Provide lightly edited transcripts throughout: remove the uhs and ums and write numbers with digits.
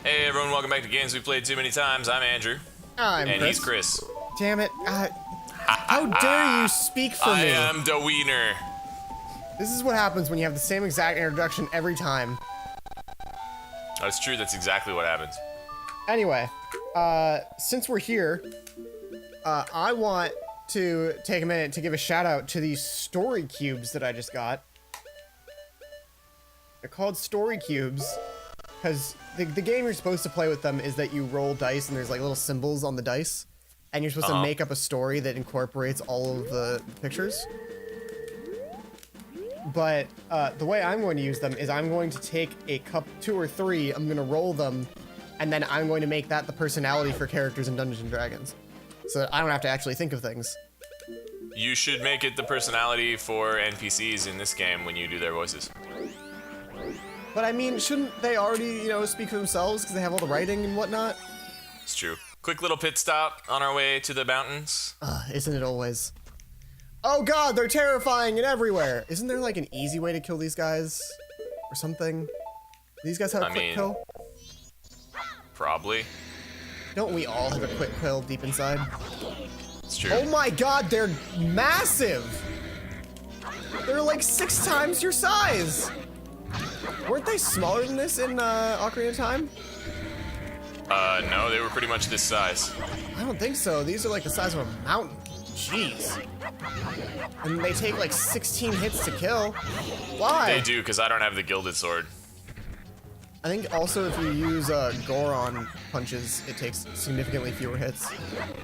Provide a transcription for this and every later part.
Hey everyone, welcome back to Games We Played Too Many Times. I'm Andrew. I'm and Chris. he's Chris. Damn it. How dare you speak for I me? am the wiener. This is what happens when you have the same exact introduction every time. That's true, that's exactly what happens. Anyway, since we're here, I want to take a minute to give a shout out to these story cubes that I just got. They're called story cubes because the game you're supposed to play with them is that you roll dice and there's like little symbols on the dice and you're supposed to make up a story that incorporates all of the pictures. But the way I'm going to use them is I'm going to take a cup 2 or 3, I'm going to roll them, and then I'm going to make that the personality for characters in Dungeons & Dragons. So that I don't have to actually think of things. You should make it the personality for NPCs in this game when you do their voices. But I mean, shouldn't they already, you know, speak for themselves because they have all the writing and whatnot? It's true. Quick little pit stop on our way to the mountains. Isn't it always? Oh god, they're terrifying and everywhere! Isn't there like an easy way to kill these guys? Or something? These guys have a quick kill? Probably. Don't we all have a quick kill deep inside? It's true. Oh my god, they're massive! They're like 6 times your size! Weren't they smaller than this in Ocarina of Time? No, they were pretty much this size. I don't think so. These are like the size of a mountain. Jeez. And they take like 16 hits to kill. Why? They do, because I don't have the gilded sword. I think also if you use Goron punches, it takes significantly fewer hits.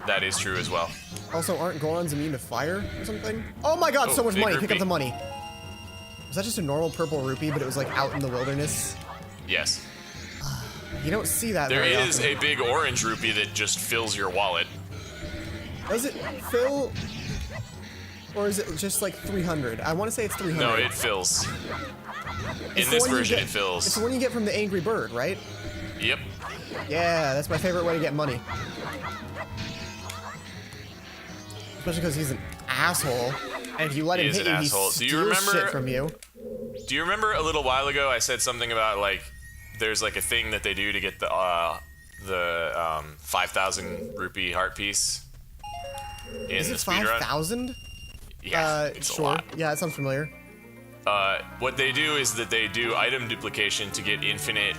That is true as well. Also, aren't Gorons immune to fire or something? Oh my god, so much money. Pick up the money. Was that just a normal purple rupee, but it was like out in the wilderness? Yes. You don't see that There very is often. a big orange rupee that just fills your wallet. Does it fill? Or is it just like 300? I want to say it's 300. No, it fills. It's In the this one you version, get- it fills. It's the one you get from the Angry Bird, right? Yep. Yeah, that's my favorite way to get money. Especially because he's an asshole, and if you let him is hit an you, he asshole. Do you steals remember- shit from you. Do you remember a little while ago I said something about like there's like a thing that they do to get the 5,000 rupee heart piece in Is the it speedrun? 5,000? Yeah, it's a sure. lot. Yeah, that sounds familiar. What they do is that they do item duplication to get infinite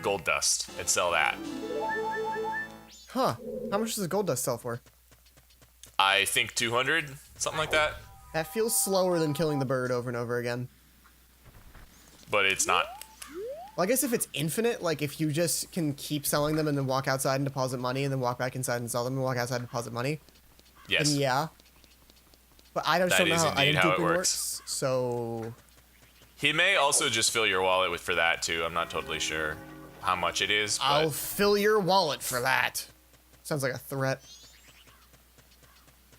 gold dust and sell that. Huh. How much does gold dust sell for? I think 200, something like that. That feels slower than killing the bird over and over again. But it's not. Well, I guess if it's infinite, like if you just can keep selling them and then walk outside and deposit money and then walk back inside and sell them and walk outside and deposit money, Yes. then yeah. But I just That don't know is how indeed item how it duping works. works, so... He may also just fill your wallet for that too. I'm not totally sure how much it is, but I'll fill your wallet for that. Sounds like a threat.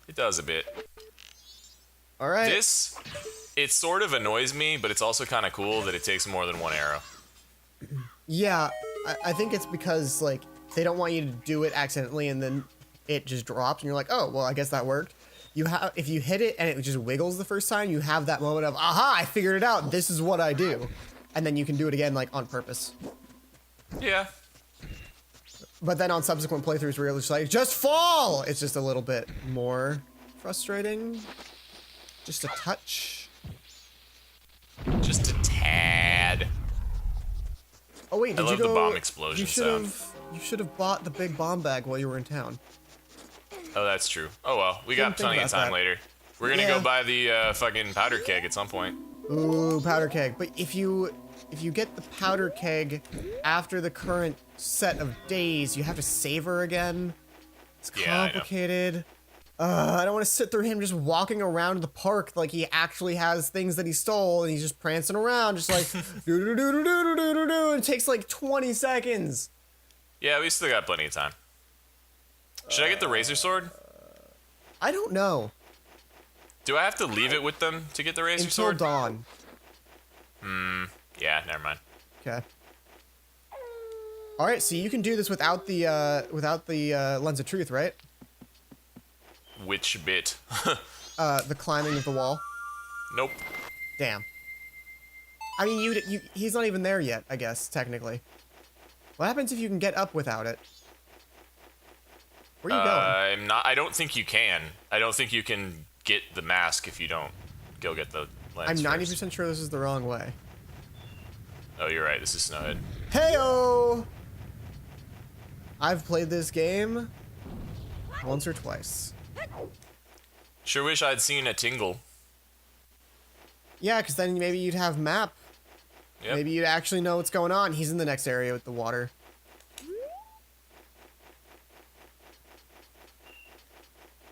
it does a bit. Alright. This, it sort of annoys me, but it's also kind of cool that it takes more than one arrow. Yeah, I think it's because, like, they don't want you to do it accidentally and then it just drops and you're like, oh, well, I guess that worked. If you hit it and it just wiggles the first time, you have that moment of, aha, I figured it out, this is what I do. And then you can do it again, like, on purpose. Yeah. But then on subsequent playthroughs where you're just like, just fall! It's just a little bit more frustrating. Just a touch. Just a tad. Oh wait, did I love you go? the bomb explosion you should have bought the big bomb bag while you were in town. Oh, that's true. Oh well, we got Didn't think plenty of about time that. later. We're gonna Yeah. go buy the fucking powder keg at some point. Ooh, powder keg. But if you get the powder keg after the current set of days, you have to save her again. It's Yeah, I know. complicated. I don't want to sit through him just walking around the park like he actually has things that he stole and he's just prancing around just like do do do do do do do do. It takes like 20 seconds. Yeah, we still got plenty of time. Should I get the razor sword? I don't know. Do I have to leave it with them to get the razor Until sword? dawn. Yeah, never mind. Okay. All right, so you can do this without the lens of truth, right? Which bit? The climbing of the wall. Nope. Damn. I mean, he's not even there yet, I guess, technically. What happens if you can get up without it? Where are you going? I don't think you can. I don't think you can get the mask if you don't go get the lens. I'm 90% sure this is the wrong way. Oh, you're right. This is Snowhead. Heyo! I've played this game once or twice. Sure wish I'd seen a tingle. Yeah, because then maybe you'd have map. Yep. Maybe you'd actually know what's going on. He's in the next area with the water.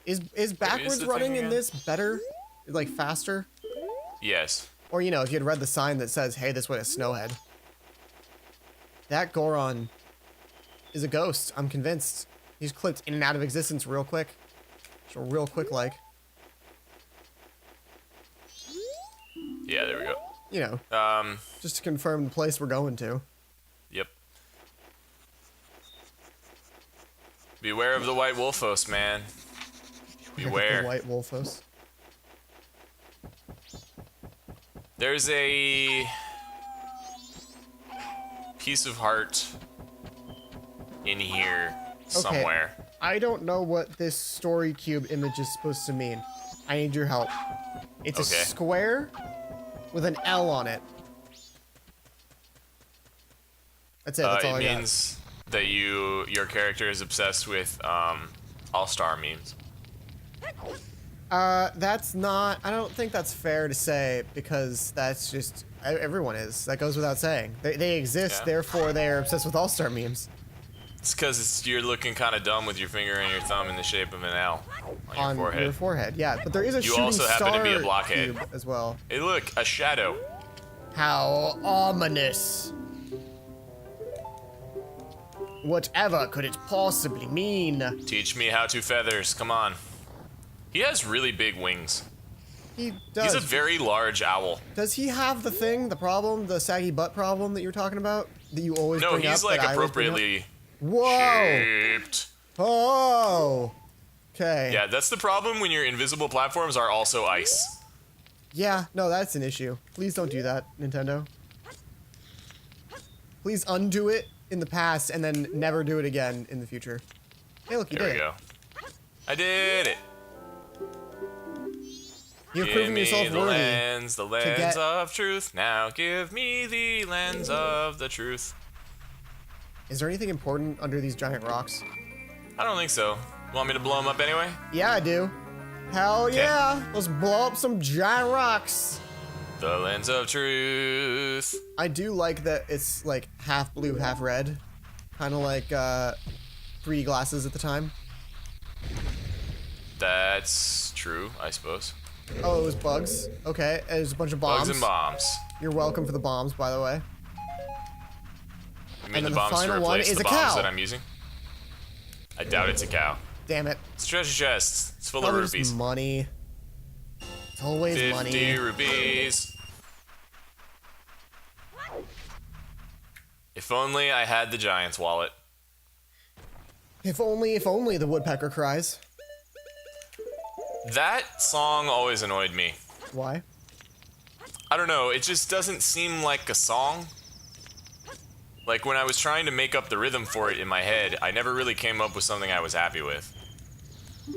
Is backwards running in this better? Like faster? Yes. Or, you know, if you had read the sign that says, hey, this way is Snowhead. That Goron is a ghost, I'm convinced. He's clipped in and out of existence real quick. So real quick like. Yeah, there we go. You know, just to confirm the place we're going to. Yep. Beware of the white wolfos, man. Beware. The white wolfos. There's a piece of heart in here somewhere. Okay. I don't know what this story cube image is supposed to mean. I need your help. It's a square with an L on it. That's it. That's all I got. It means that your character is obsessed with all-star memes. That's not. I don't think that's fair to say because that's just everyone is. That goes without saying. They exist, therefore they are obsessed with all-star memes. It's because you're looking kind of dumb with your finger and your thumb in the shape of an L on your forehead. Yeah, but there is a you shooting also happen to be a blockhead cube as well. Hey, look, a shadow. How ominous. Whatever could it possibly mean? Teach me how to feathers. Come on. He has really big wings. He does. He's a very large owl. Does he have the thing, the problem, the saggy butt problem that you were talking about? That you always bring up? No, he's like appropriately shaped. Oh. Okay. Yeah, that's the problem when your invisible platforms are also ice. Yeah, no, that's an issue. Please don't do that, Nintendo. Please undo it in the past and then never do it again in the future. Hey, look, you did it. There we go. I did it. You've proven yourself worthy. The lens of truth. Now give me the lens of the truth. Is there anything important under these giant rocks? I don't think so. Want me to blow them up anyway? Yeah, I do. Hell yeah! Let's blow up some giant rocks. The lens of truth. I do like that it's like half blue, half red. Kind of like 3D glasses at the time. That's true, I suppose. Oh, it was bugs. Okay, there's a bunch of bombs. Bugs and bombs. You're welcome for the bombs, by the way. You mean the bombs to replace the bombs that I'm using? I doubt it's a cow. Damn it. It's a treasure chest. It's full of There's rupees. money. It's always 50 money. 50 rupees. If only I had the Giant's wallet. If only the woodpecker cries. That song always annoyed me. Why? I don't know, it just doesn't seem like a song. Like when I was trying to make up the rhythm for it in my head, I never really came up with something I was happy with.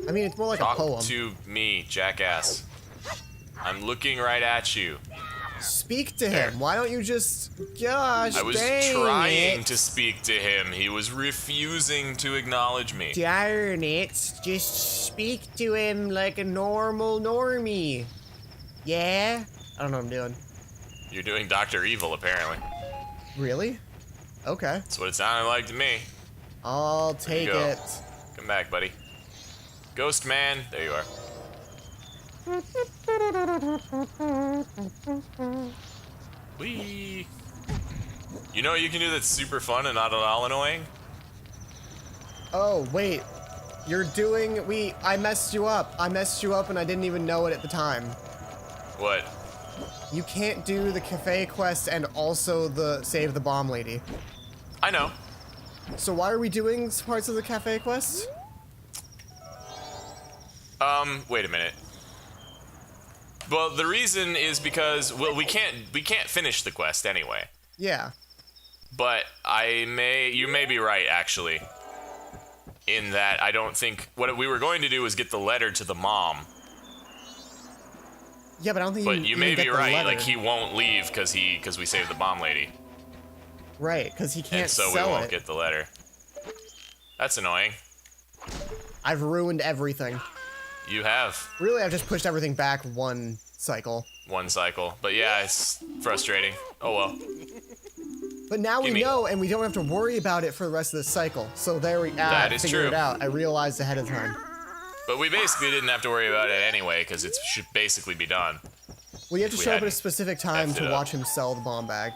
I mean, it's more like Talk a poem. to me, jackass. I'm looking right at you. Speak to him. Why don't you just... Gosh, I was dang trying it. to speak to him. He was refusing to acknowledge me. Darn it. Just speak to him like a normal normie. Yeah? I don't know what I'm doing. You're doing Dr. Evil, apparently. Really? Okay. That's what it sounded like to me. I'll take go. it. Come back, buddy. Ghost man, there you are. Whee! You know what you can do that's super fun and not at all annoying? Oh, wait. You're doing... I messed you up. I messed you up and I didn't even know it at the time. What? You can't do the cafe quest and also the save the bomb lady. I know. So why are we doing parts of the cafe quest? Wait a minute. Well, the reason is because, well, we can't finish the quest anyway. Yeah. But you may be right, actually. In that I don't think, what we were going to do was get the letter to the mom. Yeah, but I don't think But you may be right, letter. like he won't leave because we saved the bomb lady. Right, because he can't And so sell we won't it. get the letter. That's annoying. I've ruined everything. You have Really, I've just pushed everything back one cycle. one cycle. But yeah, it's frustrating. Oh well. But now we Gimme. know, and we don't have to worry about it for the rest of the cycle. So there we That is figured true. it out. I realized ahead of time. But we basically didn't have to worry about it anyway, because it should basically be done. Well, you have to We show up at a hadn't specific time effed it to up. watch him sell the bomb bag.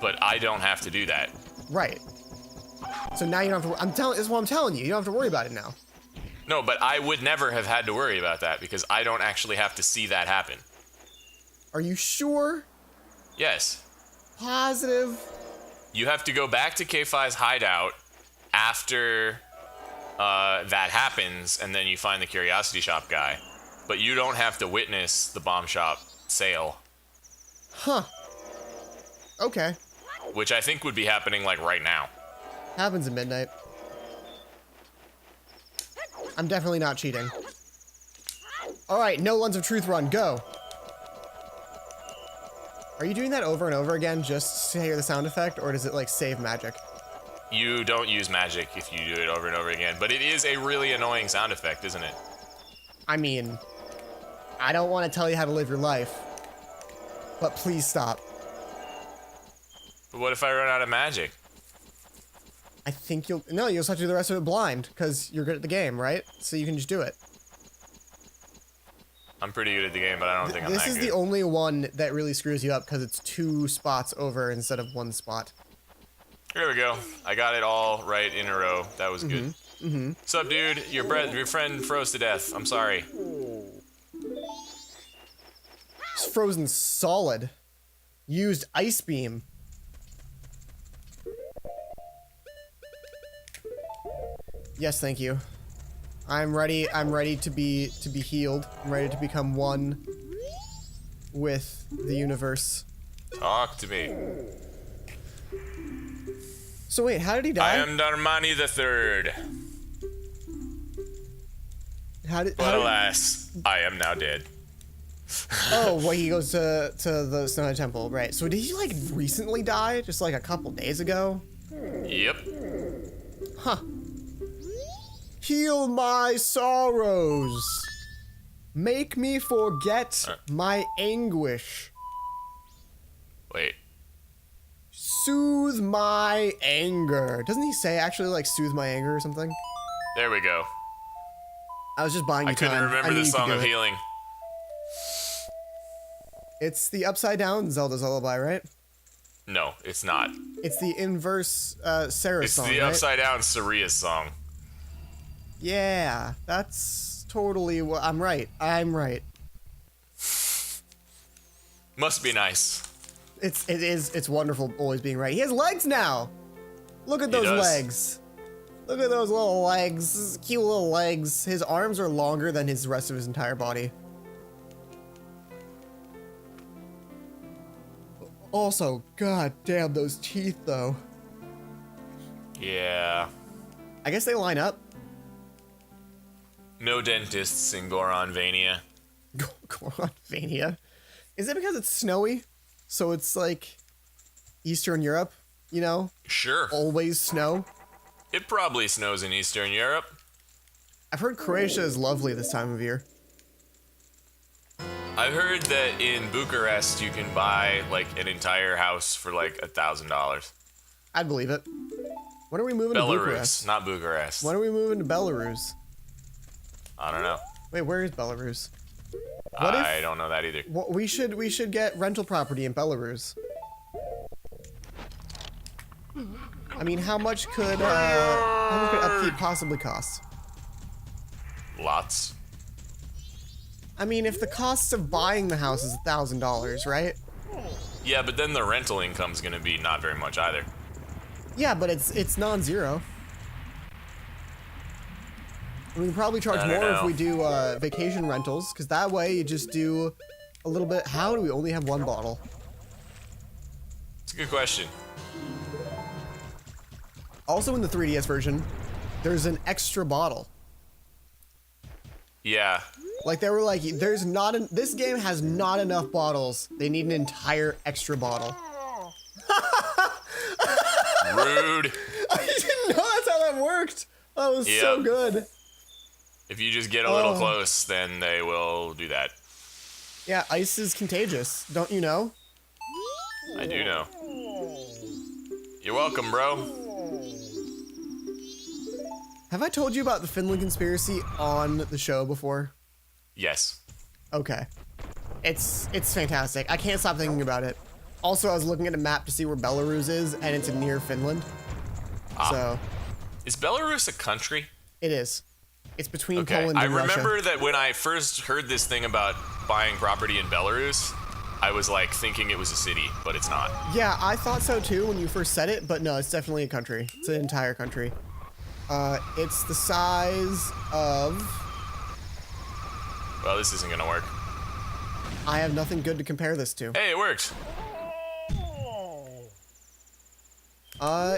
But I don't have to do that. Right. So now you don't have to. This is what I'm telling you. You don't have to worry about it now. No, but I would never have had to worry about that because I don't actually have to see that happen. Are you sure? Yes. Positive? You have to go back to K5's hideout after that happens, and then you find the Curiosity Shop guy. But you don't have to witness the bomb shop sale, Huh. Okay. which I think would be happening like right now. Happens at midnight. I'm definitely not cheating. Alright, no Lens of Truth run, go! Are you doing that over and over again just to hear the sound effect, or does it like save magic? You don't use magic if you do it over and over again, but it is a really annoying sound effect, isn't it? I mean, I don't want to tell you how to live your life, but please stop. But what if I run out of magic? I think you'll just have to do the rest of it blind, because you're good at the game, right? So you can just do it. I'm pretty good at the game, but I don't think I'm This that is good. the only one that really screws you up, because it's 2 spots over instead of 1 spot. Here we go. I got it all right in a row. That was good. What's up, dude? Your friend froze to death. I'm sorry. It's frozen solid. Used ice beam. Yes, thank you. I'm ready to be healed. I'm ready to become one with the universe. Talk to me. So wait, how did he I die? am Darmani the Third, How did, but alas, I am now dead. oh, well, he goes to the Snow Temple, right? So did he like recently die? Just like a couple days ago? Yep. Huh. Heal my sorrows. Make me forget my anguish. Wait. Soothe my anger. Doesn't he say actually like soothe my anger or something? There we go. I was just buying you I couldn't time. remember knew the you could song do of it. healing. It's the upside down Zelda's lullaby, right? No, it's not. It's the inverse Sarah It's song, the right? upside down Saria's song. Yeah, that's totally what I'm right. I'm right. Must be nice. It's wonderful always being right. He has legs now. Look at He those does. legs. Look at those little legs. Cute little legs. His arms are longer than his rest of his entire body. Also, god damn those teeth though. Yeah. I guess they line up. No dentists in Goronvania. Goronvania. Is it because it's snowy? So it's like Eastern Europe, you know? Sure. Always snow. It probably snows in Eastern Europe. I've heard Croatia is lovely this time of year. I've heard that in Bucharest you can buy like an entire house for like $1,000. I'd believe it. When are we moving to Belarus, Bucharest? not Bucharest. When are we moving to Belarus? I don't know. Wait, where is Belarus? What I if- don't know that either. Well, we should get rental property in Belarus. I mean, how much could upkeep possibly cost? Lots. I mean, if the cost of buying the house is $1,000, right? Yeah, but then the rental income's gonna be not very much either. Yeah, but it's non-zero. We can probably charge I don't more if know. we do vacation rentals, because that way you just do a little bit. How do we only have one bottle? It's a good question. Also in the 3DS version, there's an extra bottle. Yeah. Like they were like, this game has not enough bottles. They need an entire extra bottle. Rude. I didn't know that's how that worked. That was so good. If you just get a little close, then they will do that. Yeah, ice is contagious. Don't you know? I do know. You're welcome, bro. Have I told you about the Finland conspiracy on the show before? Yes. Okay. It's fantastic. I can't stop thinking about it. Also, I was looking at a map to see where Belarus is, and it's near Finland. So. Is Belarus a country? It is. It's between Poland and Russia. I remember that when I first heard this thing about buying property in Belarus, I was like thinking it was a city, but it's not. Yeah, I thought so too when you first said it, but no, it's definitely a country. It's an entire country. It's the size of... Well, this isn't gonna work. I have nothing good to compare this to. Hey, it worked.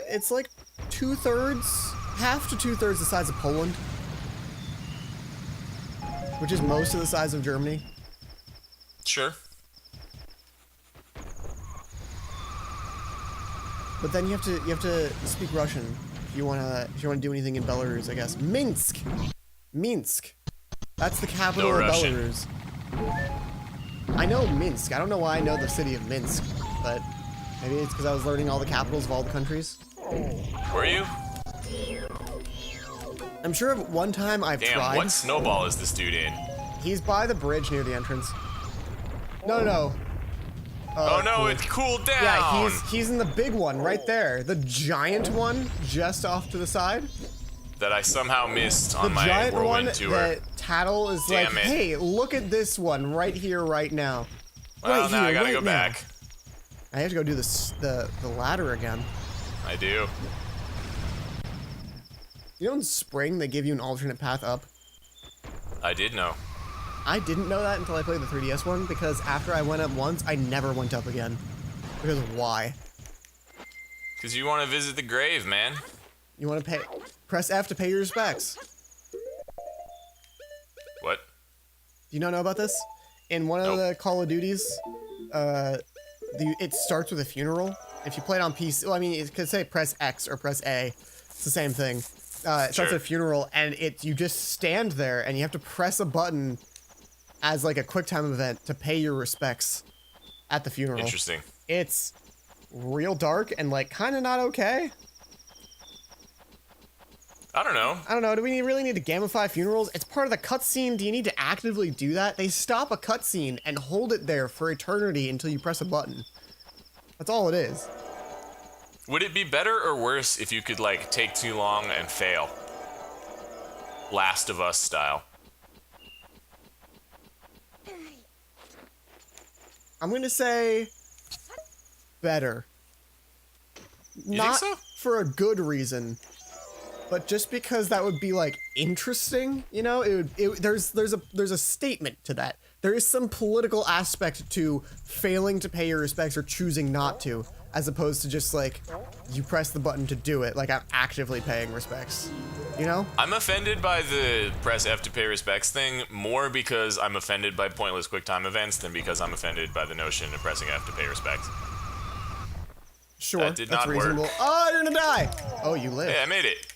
It's like half to two-thirds the size of Poland. Which is most of the size of Germany. Sure. But then you have to speak Russian if you wanna do anything in Belarus, I guess. Minsk. That's the capital of Belarus. I know Minsk. I don't know why I know the city of Minsk, but maybe it's because I was learning all the capitals of all the countries. Were you? I'm sure at one time I've tried. Damn, what snowball is this dude in? He's by the bridge near the entrance. No. Oh no, cool. it cooled down! Yeah, he's in the big one right there. The giant one just off to the side. That I somehow missed on the my giant whirlwind one tour. That Tattle is Damn like, it. hey, look at this one right here, right now. Well, right now here, I gotta right go now. back. I have to go do the ladder again. I do. You know in spring they give you an alternate path up? I did know. I didn't know that until I played the 3DS one, because after I went up once, I never went up again. Because why? Because you want to visit the grave, man. You want to press F to pay your respects. What? Do you not know about this? In one of the Call of Duties, it starts with a funeral. If you play it on PC, well, I mean, it could say press X or press A. It's the same thing. It starts with a funeral, and you just stand there, and you have to press a button as like a QuickTime event to pay your respects at the funeral. Interesting. It's real dark and like kind of not okay. I don't know. Do we really need to gamify funerals? It's part of the cutscene. Do you need to actively do that? They stop a cutscene and hold it there for eternity until you press a button. That's all it is. Would it be better or worse if you could, like, take too long and fail? Last of Us style. I'm gonna say better. You Not think so? for a good reason, but just because that would be like interesting, you know. There's a statement to that. There is some political aspect to failing to pay your respects or choosing not to, as opposed to just like you press the button to do it. Like I'm actively paying respects, you know. I'm offended by the press F to pay respects thing more because I'm offended by pointless QuickTime events than because I'm offended by the notion of pressing F to pay respects. Sure, that did that's not reasonable. work. Oh, you're gonna die. Oh, you live. Hey, I made it.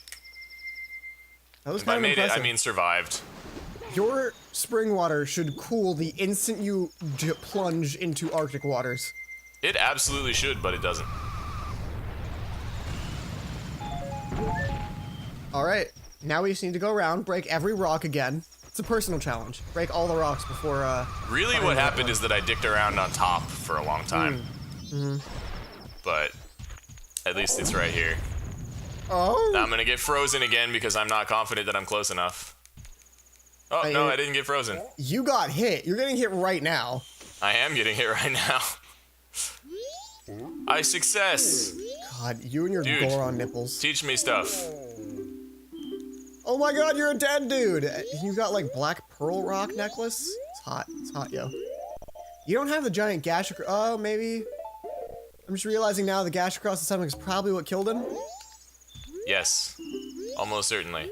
That was By kind of made impressive. it, I mean survived. Your spring water should cool the instant you plunge into Arctic waters. It absolutely should, but it doesn't. All right, now we just need to go around, break every rock again. It's a personal challenge. Break all the rocks before. Really, what happened is that I dicked around on top for a long time. But at least it's right here. Oh. Now I'm gonna get frozen again because I'm not confident that I'm close enough. Oh, no, I didn't get frozen. You got hit. You're getting hit right now. I am getting hit right now. I success. God, you and your Dude. Goron nipples. Teach me stuff. Oh my God, you're a dead dude. You got like black pearl rock necklace. It's hot. It's hot, yo. You don't have the giant gash. Oh, maybe. I'm just realizing now the gash across the stomach is probably what killed him. Yes. Almost certainly.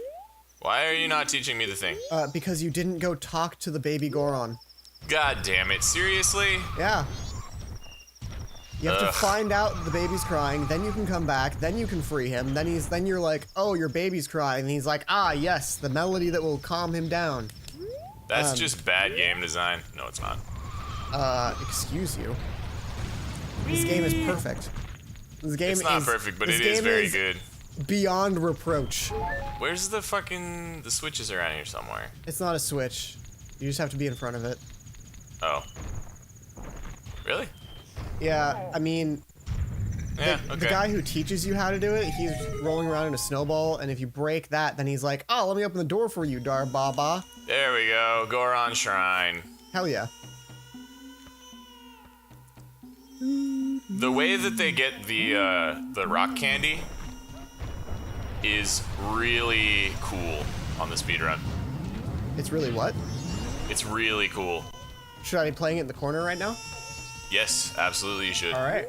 Why are you not teaching me the thing? Because you didn't go talk to the baby Goron. God damn it. Seriously? Yeah. You have to Ugh. find out the baby's crying, then you can come back, then you can free him, then you're like, oh, your baby's crying, and he's like, ah, yes, the melody that will calm him down. That's just bad game design. No, it's not. Excuse you. This game is perfect. This game It's not is, perfect, but this it is game very good. Beyond reproach. Where's the fucking... The switches around here somewhere. It's not a switch. You just have to be in front of it. Oh. Really? Yeah, I mean, Yeah, okay. the guy who teaches you how to do it, he's rolling around in a snowball, and if you break that, then he's like, oh, let me open the door for you, Dar Baba. There we go. Goron Shrine. Hell yeah. The way that they get the rock candy is really cool on the speedrun. It's really what? It's really cool. Should I be playing it in the corner right now? Yes, absolutely you should. Alright.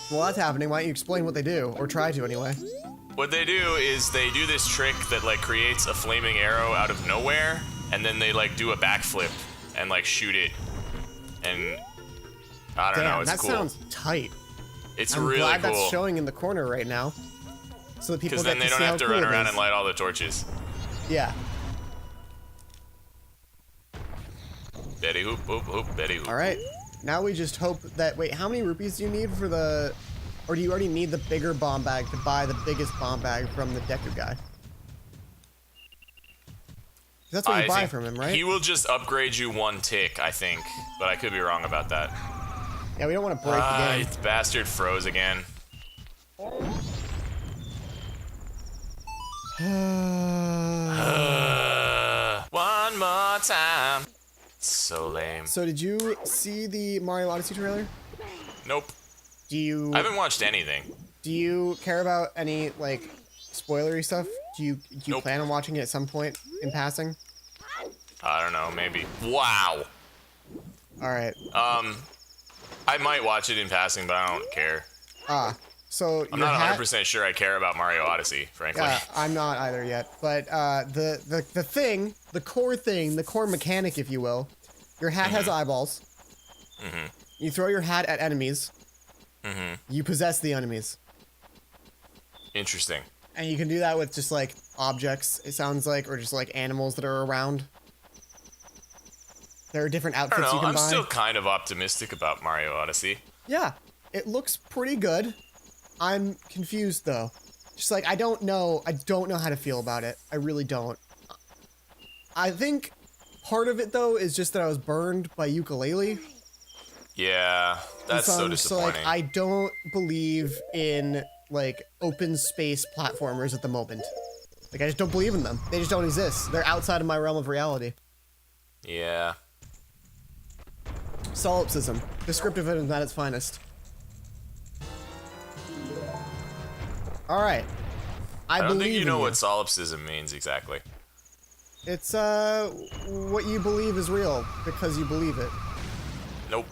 While that's happening, why don't you explain what they do? Or try to, anyway. What they do is they do this trick that like creates a flaming arrow out of nowhere, and then they like do a backflip and like shoot it. And I don't know, it's that cool. sounds tight. It's I'm really glad cool. that's showing in the corner right now. So that people Because get then they to don't see have how to cool run it around is. and light all the torches. Yeah. Betty hoop, hoop, hoop, Betty hoop. Alright. Now we just hope that... Wait, how many rupees do you need for the... Or do you already need the bigger bomb bag to buy the biggest bomb bag from the Deku guy? That's what you buy think from him, right? He will just upgrade you one tick, I think. But I could be wrong about that. Yeah, we don't want to break the game. This bastard froze again. One more time. So lame. So did you see the Mario Odyssey trailer? Nope. Do you I haven't watched anything. do you care about any like spoilery stuff? Do you Nope. plan on watching it at some point in passing? I don't know, maybe. Wow. All right. I might watch it in passing, but I don't care. So I'm your not hat, 100% sure I care about Mario Odyssey, frankly. I'm not either yet. But the thing, the core mechanic, if you will, your hat has eyeballs. Mm-hmm. You throw your hat at enemies. Mm-hmm. You possess the enemies. Interesting. And you can do that with just like objects, it sounds like, or just like animals that are around. There are different I outfits don't know. you can I'm buy. still kind of optimistic about Mario Odyssey. Yeah, it looks pretty good. I'm confused though. Just like I don't know how to feel about it. I really don't. I think part of it though is just that I was burned by Ukulele. Yeah, that's so disappointing. So like I don't believe in like open space platformers at the moment. Like I just don't believe in them. They just don't exist. They're outside of my realm of reality. Yeah. Solipsism. Descriptivism at its finest. Alright. I don't think you know in what solipsism means exactly. It's what you believe is real because you believe it. Nope.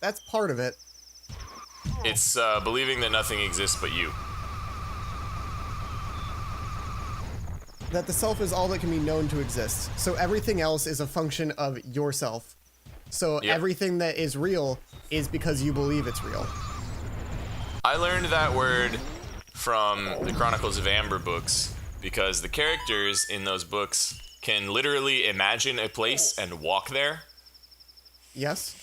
That's part of it. It's believing that nothing exists but you. That the self is all that can be known to exist. So everything else is a function of yourself. So Yep. everything that is real is because you believe it's real. I learned that word from the Chronicles of Amber books because the characters in those books can literally imagine a place and walk there. Yes?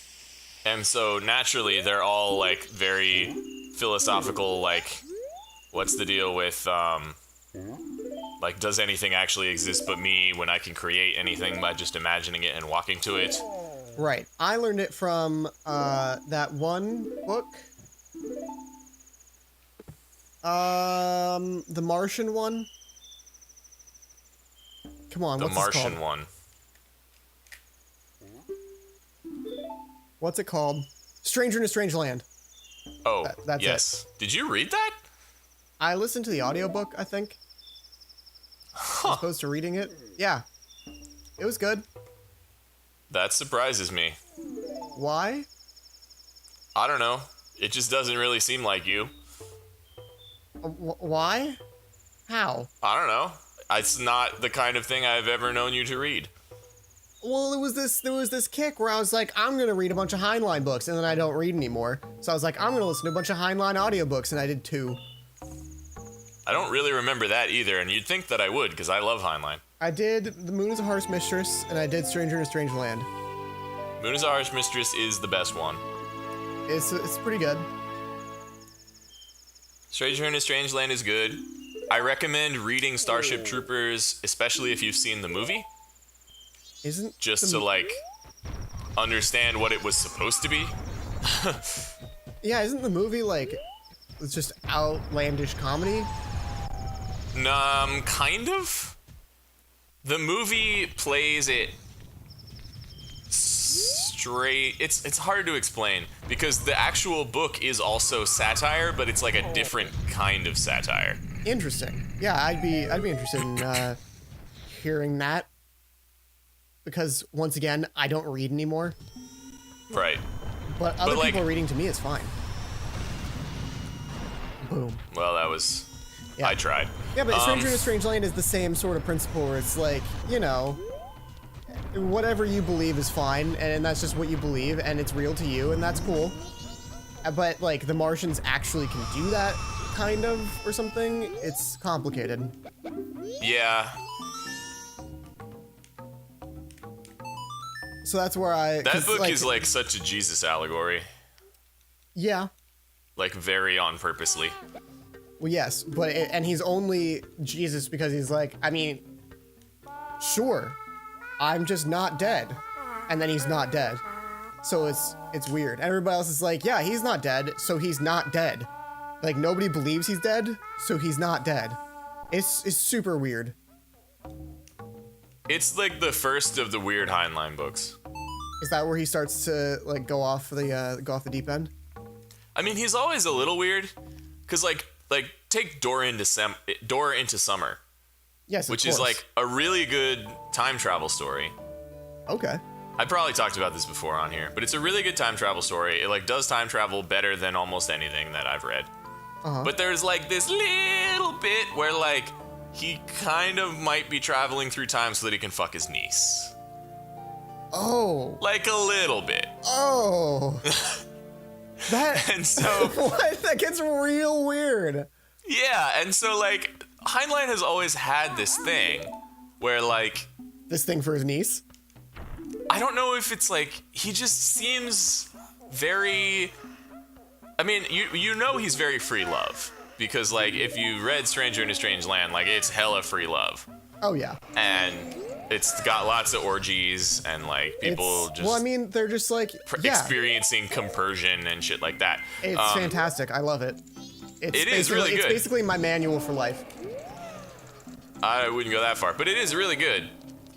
And so naturally they're all like very philosophical, like what's the deal with like does anything actually exist but me when I can create anything by just imagining it and walking to it? Right. I learned it from that one book. The Martian one. Come on, The what's this Martian called? one. What's it called? Stranger in a Strange Land. Oh, that's yes. Did you read that? I listened to the audiobook, I think. As opposed to reading it. Yeah. It was good. That surprises me. Why? I don't know. It just doesn't really seem like you. Why? How? I don't know. It's not the kind of thing I've ever known you to read. Well, there was this kick where I was like, I'm gonna read a bunch of Heinlein books, and then I don't read anymore. So I was like, I'm gonna listen to a bunch of Heinlein audiobooks, and I did 2. I don't really remember that either, and you'd think that I would, because I love Heinlein. I did The Moon is a Harsh Mistress, and I did Stranger in a Strange Land. Moon is a Harsh Mistress is the best one. It's pretty good. Stranger in a Strange Land is good. I recommend reading Starship Troopers, especially if you've seen the movie. Isn't just to like understand what it was supposed to be. Yeah, isn't the movie like it's just outlandish comedy? Kind of. The movie plays it straight. It's hard to explain because the actual book is also satire, but it's like a different kind of satire. Interesting. Yeah, I'd be interested in hearing that. Because, once again, I don't read anymore. Right. But other people reading to me is fine. Boom. Well, that was... Yeah. I tried. Yeah, but Stranger in a Strange Land is the same sort of principle where it's like, you know, whatever you believe is fine, and that's just what you believe, and it's real to you, and that's cool. But, like, the Martians actually can do that, kind of, or something. It's complicated. Yeah. So that's where That book is like such a Jesus allegory. Yeah. Like very on purposely. Well, yes, and he's only Jesus because he's like, I mean, sure, I'm just not dead, and then he's not dead. So it's weird. Everybody else is like, yeah, he's not dead, so he's not dead. Like nobody believes he's dead, so he's not dead. It's super weird. It's like the first of the weird Heinlein books. Is that where he starts to like go off the deep end? I mean, he's always a little weird, cause like take Door into Summer. Yes, which is like a really good time travel story. Okay. I probably talked about this before on here, but it's a really good time travel story. It like does time travel better than almost anything that I've read. Uh-huh. But there's like this little bit where like he kind of might be traveling through time so that he can fuck his niece. Oh. Like a little bit. Oh. And so what? That gets real weird. Yeah, and so like Heinlein has always had this thing where like this thing for his niece? I don't know if it's like he just seems very I mean, you know he's very free love because like if you read Stranger in a Strange Land, like it's hella free love. Oh yeah. And it's got lots of orgies and like people just well, I mean, they're just like experiencing compersion and shit like that. It's fantastic. I love it. It is really good. It's basically my manual for life. I wouldn't go that far, but it is really good.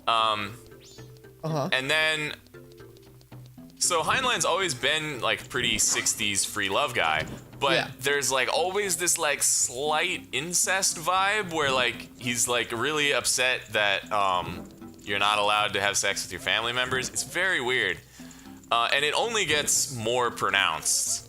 And then, so Heinlein's always been like pretty 60s free love guy, but there's like always this like slight incest vibe where like he's like really upset that you're not allowed to have sex with your family members. It's very weird. And it only gets more pronounced.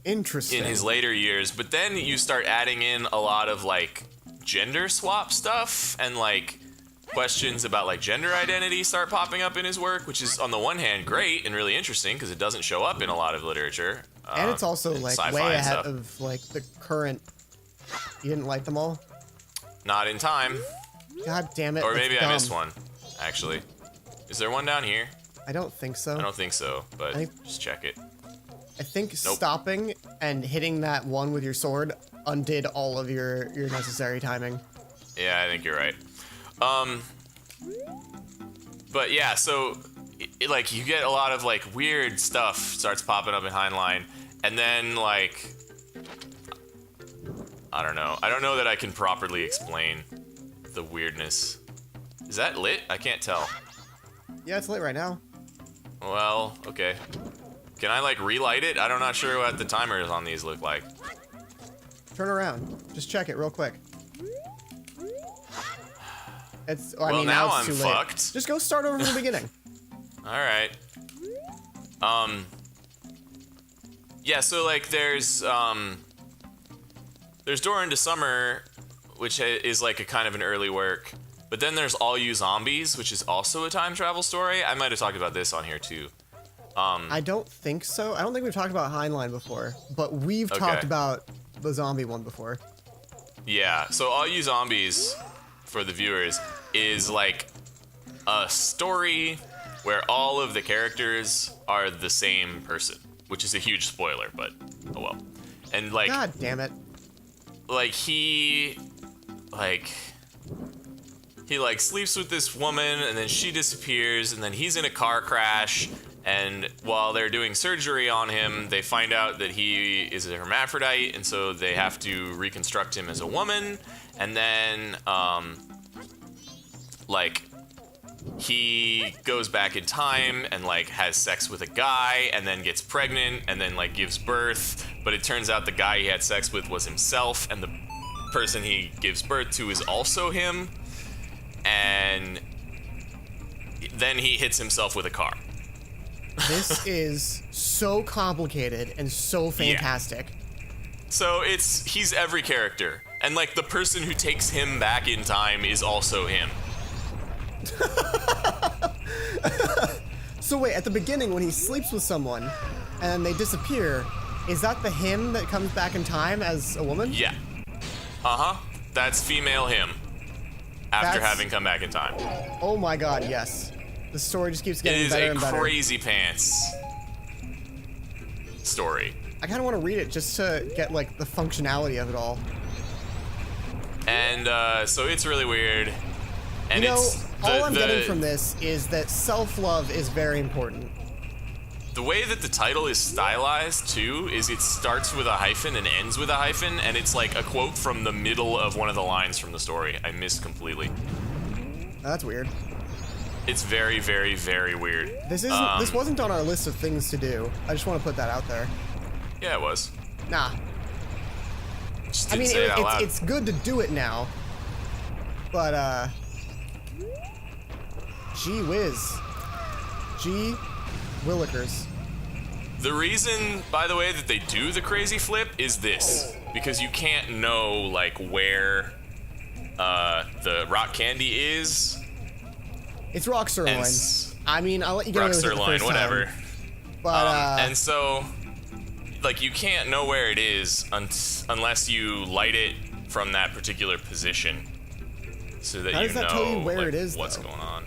Interesting. In his later years, but then you start adding in a lot of like gender swap stuff and like questions about like gender identity start popping up in his work, which is on the one hand great and really interesting because it doesn't show up in a lot of literature. And it's also like way ahead of like the current. You didn't like them all? Not in time. God damn it. Or maybe I missed one, actually. Is there one down here? I don't think so. I don't think so, but just check it. I think stopping and hitting that one with your sword undid all of your necessary timing. Yeah, I think you're right. But yeah, so like you get a lot of like weird stuff starts popping up in Heinlein, and then like I don't know that I can properly explain the weirdness. Is that lit? I can't tell. Yeah, it's lit right now. Well, okay. Can I like relight it? I'm not sure what the timers on these look like. Turn around. Just check it real quick. It's. I well, mean, now it's I'm too fucked. Late. Just go start over from the beginning. All right. Yeah. So like, there's there's Door into Summer, which is like a kind of an early work. But then there's All You Zombies, which is also a time travel story. I might have talked about this on here too. I don't think so. I don't think we've talked about Heinlein before, but we've talked about the zombie one before. Yeah, so All You Zombies, for the viewers, is like a story where all of the characters are the same person, which is a huge spoiler, but oh well. And like, God damn it. Like he sleeps with this woman, and then she disappears, and then he's in a car crash, and while they're doing surgery on him, they find out that he is a hermaphrodite, and so they have to reconstruct him as a woman, and then like he goes back in time and like has sex with a guy, and then gets pregnant, and then like gives birth, but it turns out the guy he had sex with was himself, and the person he gives birth to is also him, and then he hits himself with a car. This is so complicated and so fantastic. Yeah. So he's every character, and like the person who takes him back in time is also him. So wait, at the beginning when he sleeps with someone and they disappear, is that the him that comes back in time as a woman? Yeah. That's female him after having come back in time. Oh my god, yes. The story just keeps getting better and better. It is a crazy pants story. I kind of want to read it just to get like the functionality of it all. And so it's really weird. And you know, it's all I'm getting from this is that self-love is very important. The way that the title is stylized, too, is it starts with a hyphen and ends with a hyphen, and it's like a quote from the middle of one of the lines from the story. I missed completely. That's weird. It's very, very, very weird. This wasn't on our list of things to do. I just want to put that out there. Yeah, it was. Nah. Just I didn't mean, say it out loud. it's good to do it now, but gee whiz. Gee willikers. The reason, by the way, that they do the crazy flip is this. Because you can't know, like, where the rock candy is. It's rock sirloin. I mean, I'll let you get away with it the first whatever. time. But, and so, like, you can't know where it is unless you light it from that particular position. So that how does that tell you where like, it is, what's though? going on.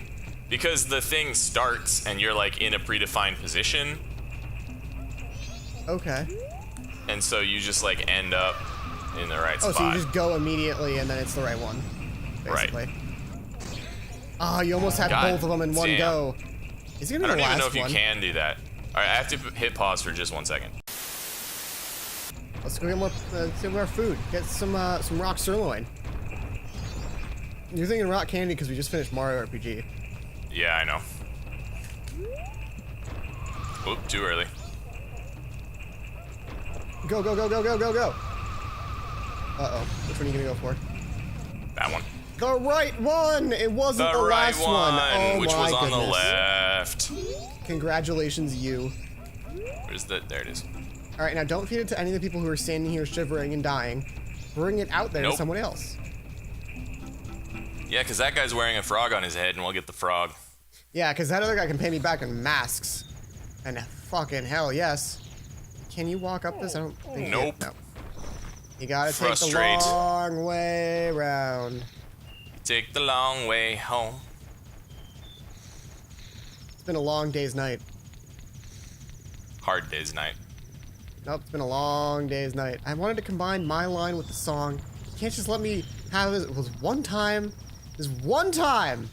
Because the thing starts and you're, like, in a predefined position. Okay. And so you just, like, end up in the right spot. Oh, so you just go immediately and then it's the right one, basically. Right. Oh, you almost had both of them in one go. Is it gonna be the last one? I don't even know if you can do that. All right, I have to hit pause for just 1 second. Let's go get more food. Get some rock sirloin. You're thinking rock candy because we just finished Mario RPG. Yeah, I know. Oop, too early. Go, go, go, go, go, go, go. Uh-oh. Which one are you gonna go for? That one. The right one! It wasn't the last one. Oh, which my was on goodness. the left. Congratulations, you. Where's the... There it is. All right, now don't feed it to any of the people who are standing here shivering and dying. Bring it out there to someone else. Yeah, because that guy's wearing a frog on his head, and we'll get the frog. Yeah, because that other guy can pay me back in masks. And fucking hell, yes. Can you walk up this? I don't think Nope. No. You gotta take the long way around. Take the long way home. It's been a long day's night. Hard day's night. Nope, it's been a long day's night. I wanted to combine my line with the song. You can't just let me have this. It was one time. This one time.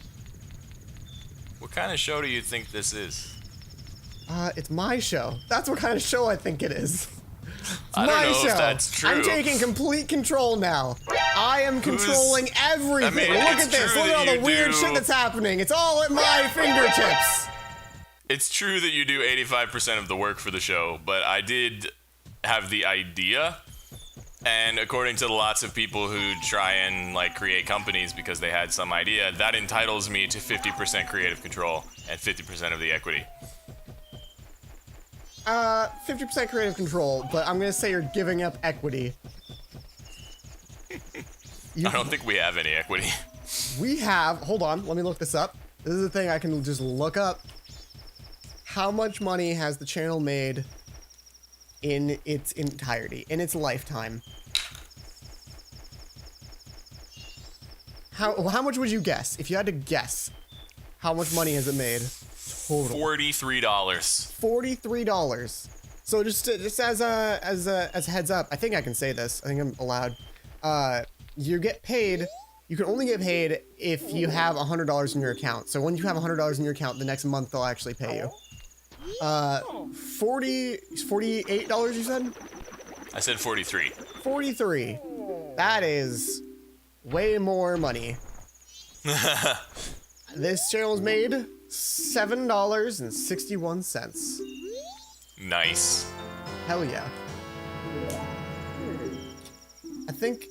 What kind of show do you think this is? It's my show. That's what kind of show I think it is. I don't know if that's true. I'm taking complete control now. I am controlling everything. I mean, look at this. Look at all the weird shit that's happening. It's all at my fingertips. It's true that you do 85% of the work for the show, but I did have the idea. And according to lots of people who try and like create companies because they had some idea, that entitles me to 50% creative control and 50% of the equity. 50% creative control, but I'm gonna say you're giving up equity. I don't think we have any equity. We have, hold on, let me look this up. This is the thing I can just look up. How much money has the channel made in its entirety, in its lifetime? How much would you guess? If you had to guess, how much money has it made? Total. $43. $43. So just as a heads up, I think I can say this. I think I'm allowed. You get paid. You can only get paid if you have $100 in your account. So when you have $100 in your account, the next month they'll actually pay you. $48 you said? I said 43. 43. That is way more money. This channel's made $7.61. Nice. Hell yeah. I think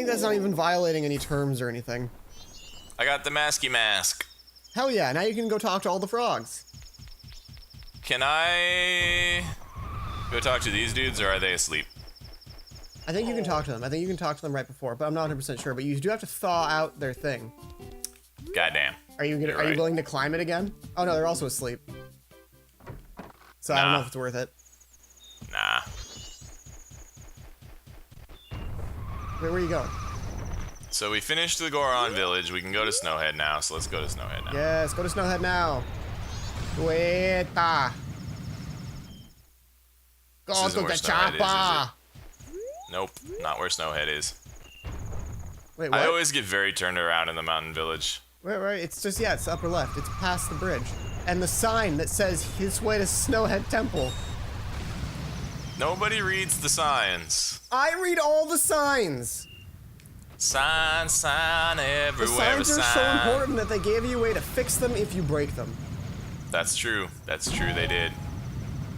that's not even violating any terms or anything. I got the masky mask. Hell yeah, now you can go talk to all the frogs. Can I go talk to these dudes, or are they asleep? I think you can talk to them. I think you can talk to them right before, but I'm not 100% sure. But you do have to thaw out their thing. Goddamn. Are you You're right. you willing to climb it again? Oh no, they're also asleep. So I don't know if it's worth it. Nah. Where are you going? So we finished the Goron village. We can go to Snowhead now, so let's go to Snowhead now. Yes, go to Snowhead now. Gueta. Go This to isn't the where Snowhead chopper. Nope, not where Snowhead is. Wait, what? I always get very turned around in the mountain village. Right. It's just, yeah, it's upper left. It's past the bridge. And the sign that says his way to Snowhead Temple. Nobody reads the signs. I read all the signs. Sign everywhere. The signs are so sign. important that they gave you a way to fix them if you break them. That's true. That's true. They did.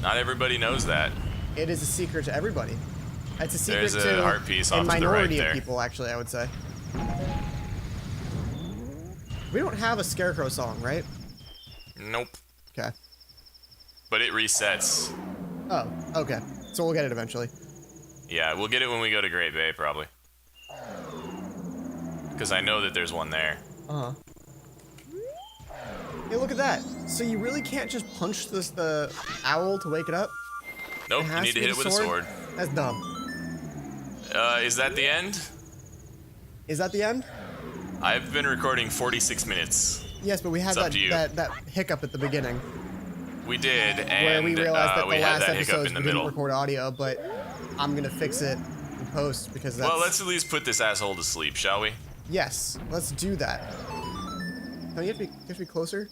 Not everybody knows that. It is a secret to everybody. It's a secret There's a to heart piece a off to the right minority there. of people, actually, I would say. We don't have a Scarecrow song, right? Nope. Okay. But it resets. Oh, okay. So we'll get it eventually. Yeah, we'll get it when we go to Great Bay, probably. Because I know that there's one there. Uh-huh. Hey, look at that. So you really can't just punch the owl to wake it up? Nope, It you has need to be hit the it with a sword. That's dumb. Is that the end? Is that the end? I've been recording 46 minutes. Yes, but we had It's up to you. that hiccup at the beginning We did, and where we realized that we the had last that hiccup episode in the we didn't middle. record audio, but I'm gonna fix it in post because that's... Well, let's at least put this asshole to sleep, shall we? Yes, let's do that. No, you have to be closer.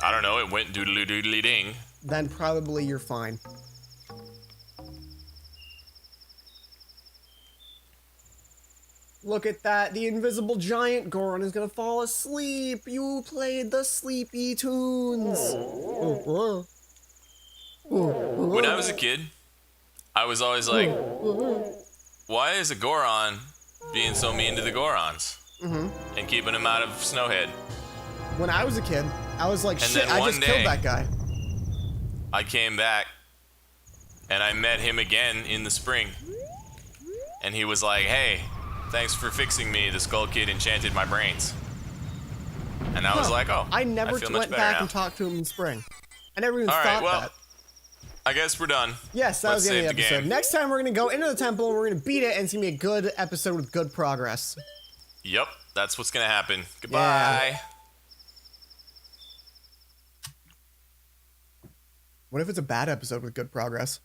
I don't know, it went doodly doodly ding. Then probably you're fine. Look at that, the invisible giant Goron is gonna fall asleep. You played the sleepy tunes. When I was a kid, I was always like, why is a Goron being so mean to the Gorons? And keeping them out of Snowhead? When I was a kid, I was like, And shit, then I one just day- killed that guy. I came back, and I met him again in the spring. And he was like, hey, thanks for fixing me. The Skull Kid enchanted my brains. And I was like, oh, I never feel much went better back now. and talked to him in spring. I never even All right, thought well, that. I guess we're done. Yes, that was let's the end of the save the episode. game. Next time we're gonna go into the temple and we're gonna beat it, and it's gonna be a good episode with good progress. Yep, that's what's gonna happen. Goodbye. What if it's a bad episode with good progress?